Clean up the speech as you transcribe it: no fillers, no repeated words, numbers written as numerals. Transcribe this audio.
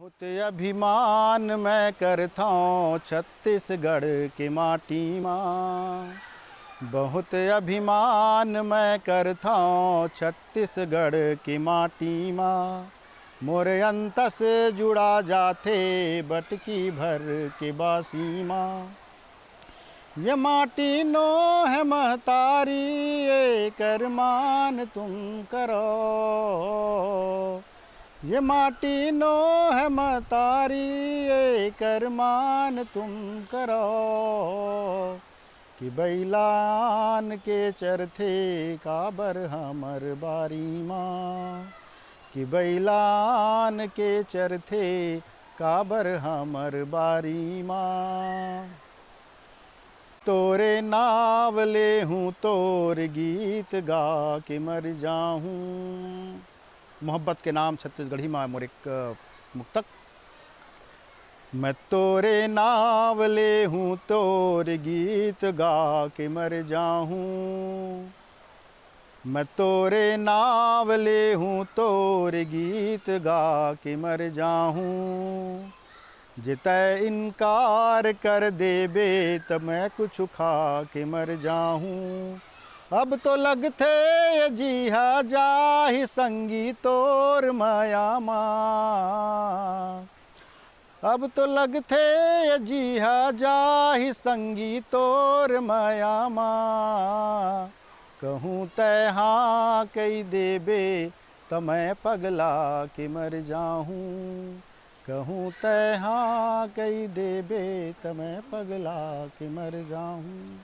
बहुत अभिमान मैं करता हूँ छत्तीसगढ़ की माटी माँ। बहुत अभिमान मैं करता हूँ छत्तीसगढ़ की माटी माँ। मोरे अंत से जुड़ा जाते बटकी भर के बासी माँ। ये माटी नो है महतारी ये करमान तुम करो। ये माटी नो है महतारी ये करमान तुम करो। कि बैलान के चरथे काबर हमर बारी माँ। कि बैलान के चरथे काबर हमर बारी माँ। तोरे नाव ले हूँ तोर गीत गा के मर जाऊँ। मोहब्बत के नाम छत्तीसगढ़ी माँ मोर एक मुक्तक। मैं तोरे नाव ले हूँ तोर गीत गा के मर जाऊँ। मैं तोरे नाव ले हूँ तोर गीत गा के मर जाऊँ। जितै इनकार कर देबे तब मैं कुछ खा के मर जाऊँ। अब तो लगथे ये जीहा जाहि संगी तोर माया माँ। अब तो लगथे ये जीहा जाहि संगी तोर माया माँ। कहूँ तै हाँ कही देबे तो मैं पगला के मर जाऊँ। कहूँ तै हाँ कही देबे तो मैं पगला के मर जाऊँ।